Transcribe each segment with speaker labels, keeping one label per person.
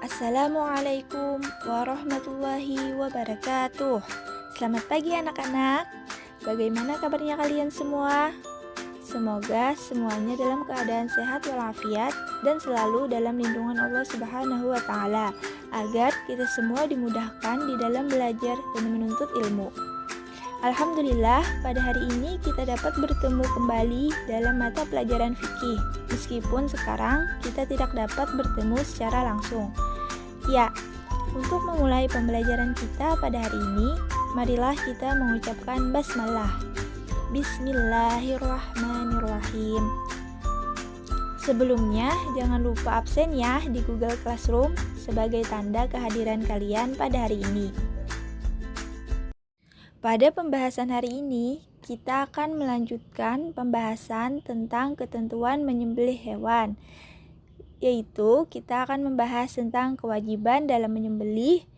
Speaker 1: Assalamualaikum warahmatullahi wabarakatuh. Selamat pagi anak-anak. Bagaimana kabarnya kalian semua? Semoga semuanya dalam keadaan sehat walafiat dan selalu dalam lindungan Allah Subhanahu wa taala, agar kita semua dimudahkan di dalam belajar dan menuntut ilmu. Alhamdulillah, pada hari ini kita dapat bertemu kembali dalam mata pelajaran fikih, meskipun sekarang kita tidak dapat bertemu secara langsung. Ya, untuk memulai pembelajaran kita pada hari ini, marilah kita mengucapkan basmalah. Bismillahirrahmanirrahim. Sebelumnya, jangan lupa absen ya di Google Classroom sebagai tanda kehadiran kalian pada hari ini. Pada pembahasan hari ini, kita akan melanjutkan pembahasan tentang ketentuan menyembelih hewan, yaitu kita akan membahas tentang kewajiban dalam menyembelih,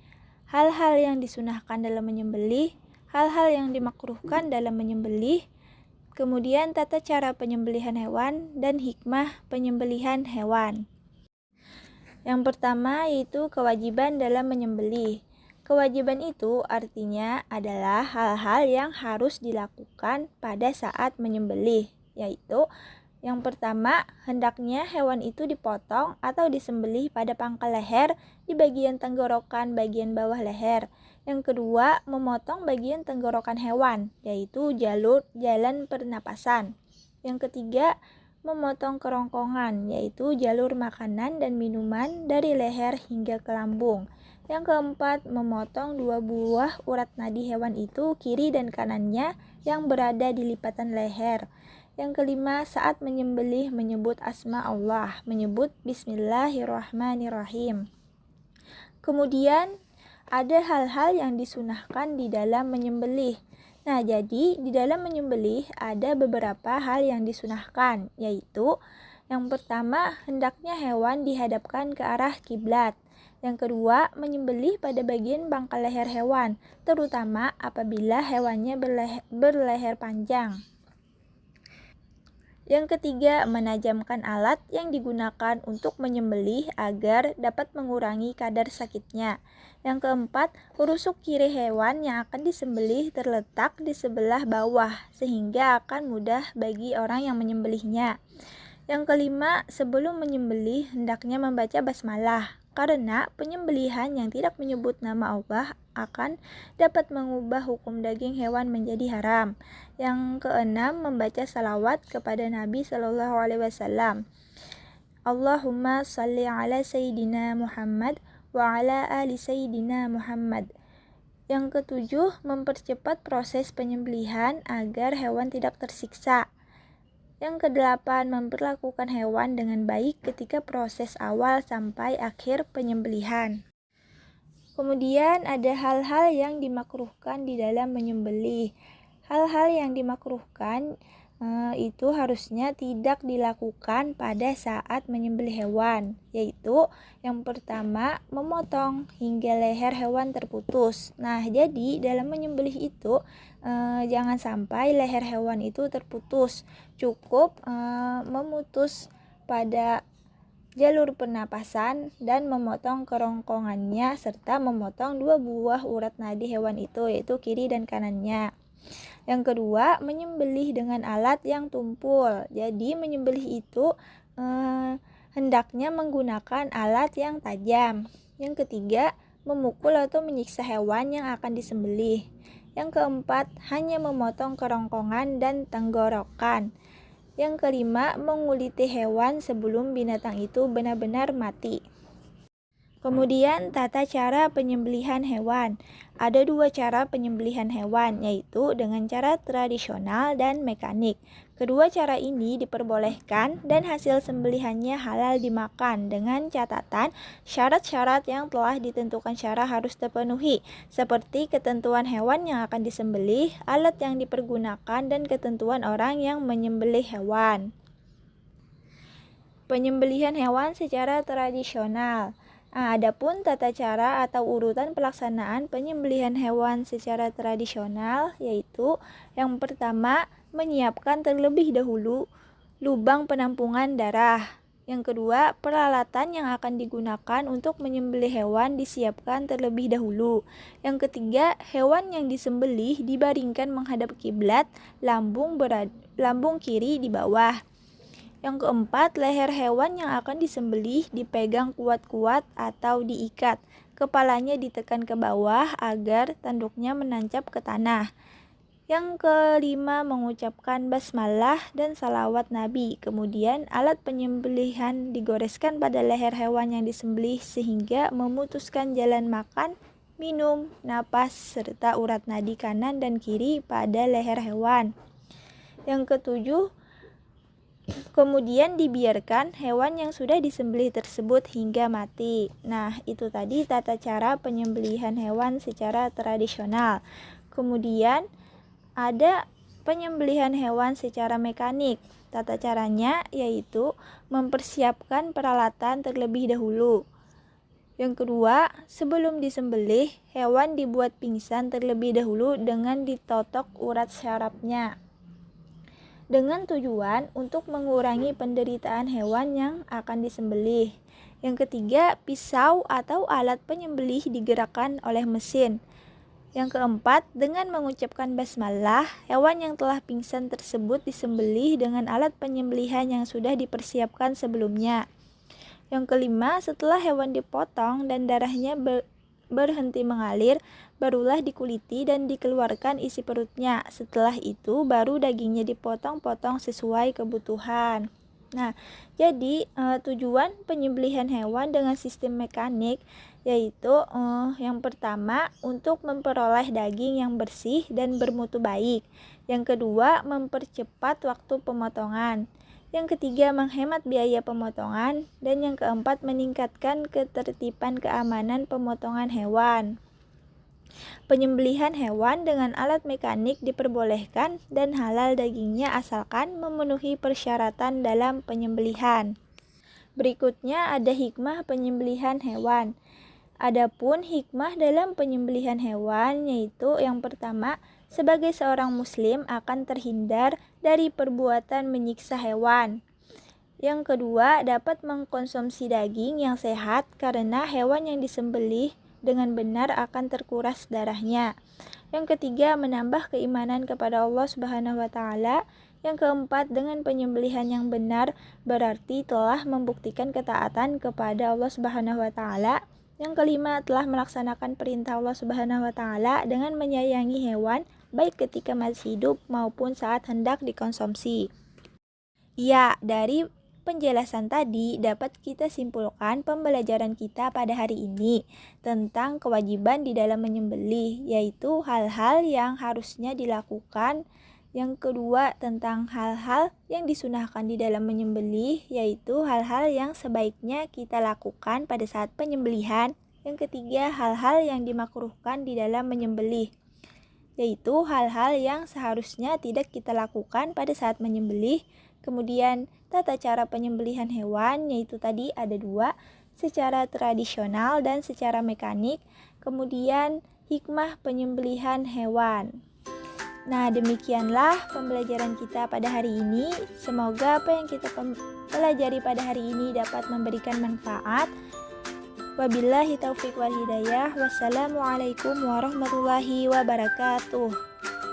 Speaker 1: hal-hal yang disunahkan dalam menyembelih, hal-hal yang dimakruhkan dalam menyembelih, kemudian tata cara penyembelihan hewan dan hikmah penyembelihan hewan. Yang pertama yaitu kewajiban dalam menyembelih. Kewajiban itu artinya adalah hal-hal yang harus dilakukan pada saat menyembelih, yaitu yang pertama, hendaknya hewan itu dipotong atau disembelih pada pangkal leher di bagian tenggorokan bagian bawah leher. Yang kedua, memotong bagian tenggorokan hewan, yaitu jalan pernapasan. Yang ketiga, memotong kerongkongan, yaitu jalur makanan dan minuman dari leher hingga ke lambung. Yang keempat, memotong 2 buah urat nadi hewan itu, kiri dan kanannya, yang berada di lipatan leher. Yang kelima, saat menyembelih menyebut asma Allah, menyebut Bismillahirrahmanirrahim. Kemudian, ada hal-hal yang disunahkan di dalam menyembelih. Nah, jadi di dalam menyembelih ada beberapa hal yang disunahkan, yaitu yang pertama, hendaknya hewan dihadapkan ke arah kiblat. Yang kedua, menyembelih pada bagian pangkal leher hewan, terutama apabila hewannya berleher panjang. Yang ketiga, menajamkan alat yang digunakan untuk menyembelih agar dapat mengurangi kadar sakitnya. Yang keempat, rusuk kiri hewan yang akan disembelih terletak di sebelah bawah, sehingga akan mudah bagi orang yang menyembelihnya. Yang kelima, sebelum menyembelih hendaknya membaca basmalah, karena penyembelihan yang tidak menyebut nama Allah akan dapat mengubah hukum daging hewan menjadi haram. Yang keenam, membaca salawat kepada Nabi Shallallahu Alaihi Wasallam. Allahumma salli ala Sayyidina Muhammad wa ala ali Sayyidina Muhammad. Yang ketujuh, mempercepat proses penyembelihan agar hewan tidak tersiksa. Yang kedelapan, memperlakukan hewan dengan baik ketika proses awal sampai akhir penyembelihan. Kemudian ada hal-hal yang dimakruhkan di dalam menyembelih. Hal-hal yang dimakruhkan itu harusnya tidak dilakukan pada saat menyembelih hewan, yaitu yang pertama, memotong hingga leher hewan terputus. Nah, jadi dalam menyembelih itu jangan sampai leher hewan itu terputus, cukup memutus pada jalur pernapasan dan memotong kerongkongannya serta memotong 2 buah urat nadi hewan itu, yaitu kiri dan kanannya. Yang kedua, menyembelih dengan alat yang tumpul. Jadi menyembelih itu hendaknya menggunakan alat yang tajam. Yang ketiga, memukul atau menyiksa hewan yang akan disembelih. Yang keempat, hanya memotong kerongkongan dan tenggorokan. Yang kelima, menguliti hewan sebelum binatang itu benar-benar mati. Kemudian tata cara penyembelihan hewan. Ada 2 cara penyembelihan hewan, yaitu dengan cara tradisional dan mekanik. Kedua cara ini diperbolehkan dan hasil sembelihannya halal dimakan dengan catatan syarat-syarat yang telah ditentukan syara harus terpenuhi, seperti ketentuan hewan yang akan disembelih, alat yang dipergunakan, dan ketentuan orang yang menyembelih hewan. Penyembelihan hewan secara tradisional. Adapun tata cara atau urutan pelaksanaan penyembelihan hewan secara tradisional, yaitu yang pertama, menyiapkan terlebih dahulu lubang penampungan darah. Yang kedua, peralatan yang akan digunakan untuk menyembelih hewan disiapkan terlebih dahulu. Yang ketiga, hewan yang disembelih dibaringkan menghadap kiblat, lambung kiri di bawah. Yang keempat, leher hewan yang akan disembelih dipegang kuat-kuat atau diikat. Kepalanya ditekan ke bawah agar tanduknya menancap ke tanah. Yang kelima, mengucapkan basmalah dan salawat Nabi. Kemudian alat penyembelihan digoreskan pada leher hewan yang disembelih sehingga memutuskan jalan makan, minum, napas, serta urat nadi kanan dan kiri pada leher hewan. Yang ketujuh, kemudian dibiarkan hewan yang sudah disembelih tersebut hingga mati. Nah, itu tadi tata cara penyembelihan hewan secara tradisional. Kemudian ada penyembelihan hewan secara mekanik. Tata caranya yaitu mempersiapkan peralatan terlebih dahulu. Yang kedua, sebelum disembelih, hewan dibuat pingsan terlebih dahulu dengan ditotok urat syarafnya, dengan tujuan untuk mengurangi penderitaan hewan yang akan disembelih. Yang ketiga, pisau atau alat penyembelih digerakkan oleh mesin. Yang keempat, dengan mengucapkan basmalah, hewan yang telah pingsan tersebut disembelih dengan alat penyembelihan yang sudah dipersiapkan sebelumnya. Yang kelima, setelah hewan dipotong dan darahnya berhenti mengalir, barulah dikuliti dan dikeluarkan isi perutnya. Setelah itu, baru dagingnya dipotong-potong sesuai kebutuhan. Nah, jadi tujuan penyembelihan hewan dengan sistem mekanik yaitu yang pertama untuk memperoleh daging yang bersih dan bermutu baik. Yang kedua, mempercepat waktu pemotongan. Yang ketiga, menghemat biaya pemotongan. Dan yang keempat, meningkatkan ketertiban keamanan pemotongan hewan. Penyembelihan hewan dengan alat mekanik diperbolehkan dan halal dagingnya asalkan memenuhi persyaratan dalam penyembelihan. Berikutnya ada hikmah penyembelihan hewan. Adapun hikmah dalam penyembelihan hewan yaitu yang pertama, sebagai seorang muslim akan terhindar dari perbuatan menyiksa hewan. Yang kedua, dapat mengkonsumsi daging yang sehat karena hewan yang disembelih dengan benar akan terkuras darahnya. Yang ketiga, menambah keimanan kepada Allah Subhanahu wa taala. Yang keempat, dengan penyembelihan yang benar berarti telah membuktikan ketaatan kepada Allah Subhanahu wa taala. Yang kelima, telah melaksanakan perintah Allah Subhanahu wa taala dengan menyayangi hewan baik ketika masih hidup maupun saat hendak dikonsumsi. Ya, dari penjelasan tadi dapat kita simpulkan pembelajaran kita pada hari ini tentang kewajiban di dalam menyembelih, yaitu hal-hal yang harusnya dilakukan. Yang kedua, tentang hal-hal yang disunahkan di dalam menyembelih, yaitu hal-hal yang sebaiknya kita lakukan pada saat penyembelihan. Yang ketiga, hal-hal yang dimakruhkan di dalam menyembelih, yaitu hal-hal yang seharusnya tidak kita lakukan pada saat menyembelih. Kemudian, tata cara penyembelihan hewan, yaitu tadi ada dua, secara tradisional dan secara mekanik. Kemudian, hikmah penyembelihan hewan. Nah, demikianlah pembelajaran kita pada hari ini. Semoga apa yang kita pelajari pada hari ini dapat memberikan manfaat. Wabillahi taufiq wal hidayah. Wassalamualaikum warahmatullahi wabarakatuh.